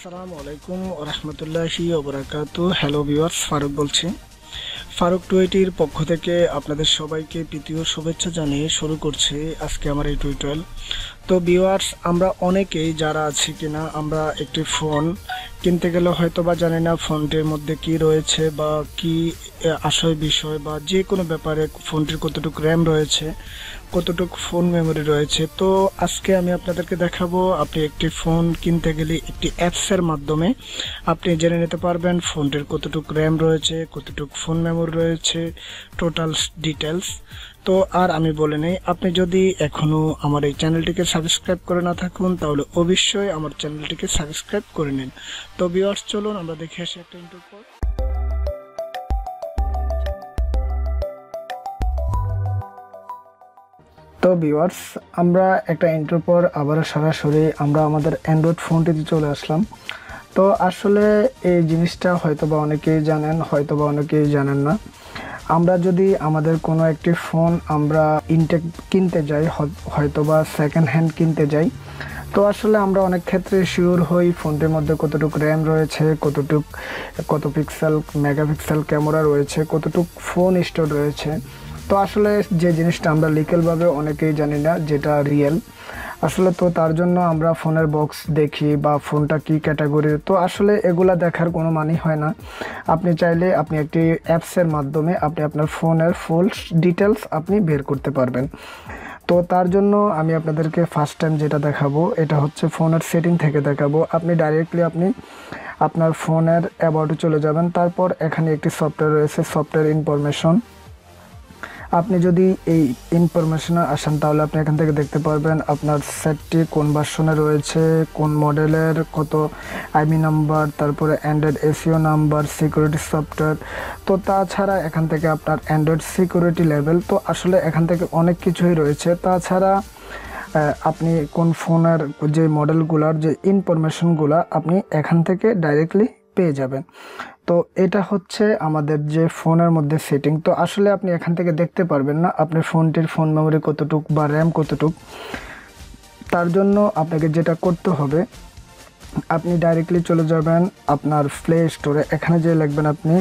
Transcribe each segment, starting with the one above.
আসসালামু আলাইকুম ওয়া রাহমাতুল্লাহি ওয়া বারাকাতুহু। হ্যালো ভিউয়ার্স, ফারুক বলছি। ফারুক টুয়েটির পক্ষ থেকে আপনাদের সবাইকে প্রীতীয় শুভেচ্ছা জানিয়ে শুরু করছি আজকে আমার এই টিউটোরিয়াল। তো ভিউয়ার্স, আমরা অনেকেই যারা আছি কিনা আমরা একটি ফোন কিনতে গেলে হয়তো বা জানি না ফোনটির মধ্যে কি রয়েছে বা কি আশয় বিষয় বা যে কোনো ব্যাপারে ফোনটির কতটুকু র্যাম রয়েছে, কতটুকু ফোন মেমোরি রয়েছে। তো আজকে আমি আপনাদেরকে দেখাবো আপনি একটি ফোন কিনতে গেলে একটি অ্যাপসের মাধ্যমে আপনি জেনে নিতে পারবেন ফোনটির কতটুকু র্যাম রয়েছে, কতটুকু ফোন মেমোরি রয়েছে, টোটাল ডিটেলস। তো আর আমি বলে নেই, আপনি যদি এখনো আমার এই চ্যানেলটিকে সাবস্ক্রাইব করে না থাকুন তাহলে অবশ্যই আমার চ্যানেলটিকে সাবস্ক্রাইব করে নিন। তো ভিউয়ার্স, চলুন আমরা দেখে আসি একটা ইন্ট্রোর পর। তো ভিউয়ার্স, আমরা একটা ইন্ট্রোর পর আবারও সরাসরি আমরা আমাদের অ্যান্ড্রয়েড ফোনটিতে চলে আসলাম। তো আসলে এই জিনিসটা হয়তোবা অনেকেই জানেন, হয়তোবা অনেকেই জানেন না। আমরা যদি আমাদের কোনো একটি ফোন আমরা ইনটেক কিনতে যাই, হয়তোবা সেকেন্ড হ্যান্ড কিনতে যাই, তো আসলে আমরা অনেক ক্ষেত্রে শিওর হই ফোনটির মধ্যে কতটুকু র্যাম রয়েছে, কত পিক্সেল মেগাপিক্সেল ক্যামেরা রয়েছে, কতটুকু ফোন স্টোর রয়েছে। তো আসলে যে জিনিসটা আমরা লিগেলভাবে অনেকেই জানি না যেটা রিয়েল আসলে। তো তার জন্য আমরা ফোনের বক্স দেখি বা ফোনটা কি ক্যাটাগরির, তো আসলে এগুলা দেখার কোনো মানেই হয় না। আপনি চাইলে আপনি একটি অ্যাপসের মাধ্যমে আপনি আপনার ফোনের ফুল ডিটেলস আপনি বের করতে পারবেন। তো তার জন্য আমি আপনাদেরকে ফার্স্ট টাইম যেটা দেখাবো এটা হচ্ছে ফোনের সেটিং থেকে দেখাবো। আপনি ডাইরেক্টলি আপনি আপনার ফোনের অ্যাবাউটে চলে যাবেন, তারপর এখানে একটি সফটওয়্যার রয়েছে, সফটওয়্যার ইনফরমেশন। আপনি যদি এই ইনফরমেশনে আসেন তাহলে আপনি এখান থেকে দেখতে পারবেন আপনার সেটটি কোন ভার্সনে রয়েছে, কোন মডেলের, কত আইমি নাম্বার, তারপরে Android SEO number, security software. তো তাছাড়া এখান থেকে আপনার অ্যান্ড্রয়েড সিকিউরিটি লেভেল, তো আসলে এখান থেকে অনেক কিছুই রয়েছে। তাছাড়া আপনি কোন ফোনের যে মডেলগুলোর যে ইনফরমেশনগুলো আপনি এখান থেকে ডাইরেক্টলি পেয়ে যাবেন। তো এটা হচ্ছে আমাদের যে ফোনের মধ্যে সেটিং। তো আসলে আপনি এখান থেকে দেখতে পারবেন না আপনার ফোনটির ফোন মেমোরি কতটুক বা র্যাম কতটুক। তার জন্য আপনাকে যেটা করতে হবে, আপনি ডাইরেক্টলি চলে যাবেন আপনার প্লে স্টোরে, এখানে যে লিখবেন আপনি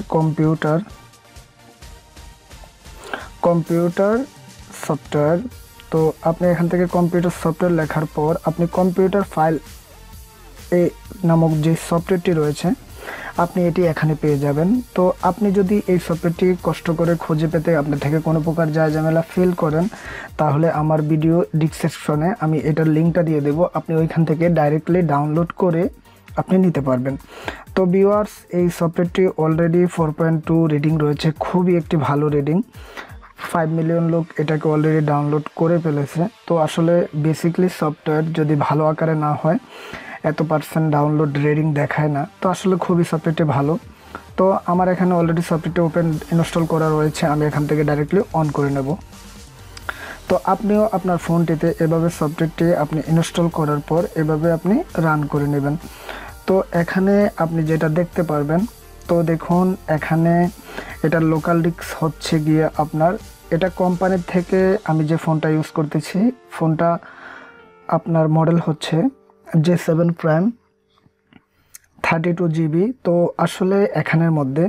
কম্পিউটার সফটওয়্যার। তো আপনি এখান থেকে কম্পিউটার সফটওয়্যার লেখার পর আপনি কম্পিউটার ফাইল এ নামক যে সফটওয়্যারটি রয়েছে আপনি এটি এখানে পেয়ে যাবেন। তো আপনি যদি এই সফটওয়্যারটি কষ্ট করে খুঁজে পেতে আপনার থেকে কোনো প্রকার ঝামেলা ফিল করেন তাহলে আমার ভিডিও ডিসক্রিপশনে আমি এটার লিঙ্কটা দিয়ে দেবো, আপনি ওইখান থেকে ডাইরেক্টলি ডাউনলোড করে আপনি নিতে পারবেন। তো ভিউয়ার্স, এই সফটওয়্যারটি অলরেডি 4.2 রেটিং রয়েছে, খুবই একটি ভালো রেটিং। 5 মিলিয়ন লোক এটাকে অলরেডি ডাউনলোড করে ফেলেছে। তো আসলে বেসিকলি সফটওয়্যার যদি ভালো আকারে না হয় এত পার্সেন্ট ডাউনলোড রেটিং দেখায় না। তো আসলে খুবই সফটওয়্যারটি ভালো। তো আমার এখানে অলরেডি সফটওয়্যারটি ওপেন ইনস্টল করা রয়েছে, আমি এখান থেকে ডাইরেক্টলি অন করে নেব। তো আপনিও আপনার ফোনটিতে এভাবে সফটওয়্যারটি আপনি ইনস্টল করার পর এভাবে আপনি রান করে নেবেন। তো এখানে আপনি যেটা দেখতে পারবেন, তো দেখুন এখানে এটার লোকাল ডিস্ক হচ্ছে গিয়ে আপনার, এটা কোম্পানির থেকে আমি যে ফোনটা ইউজ করতেছি ফোনটা আপনার মডেল হচ্ছে J7 Prime 32 GB। তো আসলে এখানের মধ্যে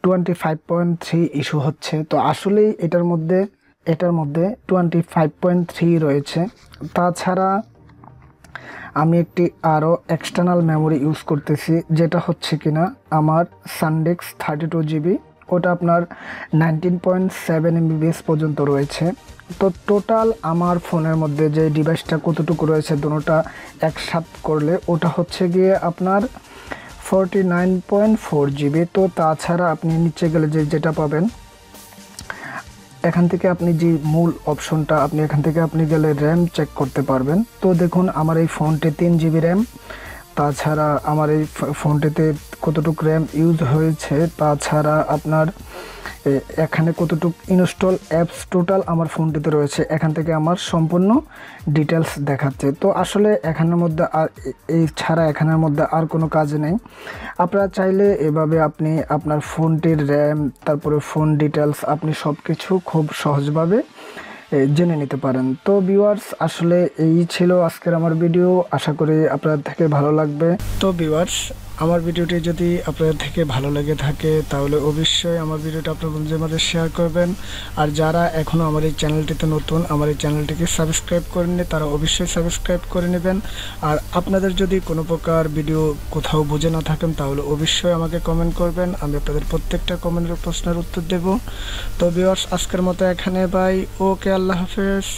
25.3 ইস্যু হচ্ছে। তো আসলেই এটার মধ্যে 25.3 রয়েছে। তাছাড়া আমি একটি আরও এক্সটার্নাল মেমোরি ইউজ করতেছি যেটা হচ্ছে কিনা আমার SanDisk 32 GB, ওটা আপনার 19.7 MB পর্যন্ত রয়েছে। তো টোটাল আমার ফোনের মধ্যে যে ডিভাইসটা কতটুকু রয়েছে দুটোটা একসাথে করলে ওটা হচ্ছে গিয়ে আপনার 49.4 GB। তো তাছাড়া আপনি নিচে গেলে যেটা পাবেন এখান থেকে আপনি যে মূল অপশনটা আপনি এখান থেকে আপনি গেলে র্যাম চেক করতে পারবেন। তো দেখুন আমার এই ফোনটি 3 GB র্যাম। তাছাড়া আমার এই ফোনটিতে কতটুকু র্যাম ইউজ হয়েছে, তাছাড়া আপনার এখানে কতটুকু ইনস্টল অ্যাপস টোটাল আমার ফোনটিতে রয়েছে, এখান থেকে আমার সম্পূর্ণ ডিটেলস দেখাচ্ছে। তো আসলে এখানের মধ্যে আর এই ছাড়া এখানের মধ্যে আর কোনো কাজ নেই। আপনারা চাইলে এভাবে আপনি আপনার ফোনটির র্যাম তারপরে ফোন ডিটেলস আপনি সব কিছু খুব সহজভাবে জেনে নিতে পারেন। তো ভিউয়ার্স, আসলে এই ছিল আজকের আমার ভিডিও। আশা করি আপনাদের থেকে ভালো লাগবে। তো ভিউয়ার্স, আমার ভিডিওটি যদি আপনাদের থেকে ভালো লেগে থাকে তাহলে অবশ্যই আমার ভিডিওটা আপনার বন্ধুদের মাঝে শেয়ার করবেন। আর যারা এখনও আমার এই চ্যানেলটিতে নতুন, আমার এই চ্যানেলটিকে সাবস্ক্রাইব করেননি, তারা অবশ্যই সাবস্ক্রাইব করে নেবেন। আর আপনাদের যদি কোনো প্রকার ভিডিও কোথাও বুঝে না থাকেন তাহলে অবশ্যই আমাকে কমেন্ট করবেন, আমি আপনাদের প্রত্যেকটা কমেন্টের প্রশ্নের উত্তর দেব। তো ভিউয়ার্স, আজকের মতো এখানে বাই। ওকে, আল্লাহ হাফেজ।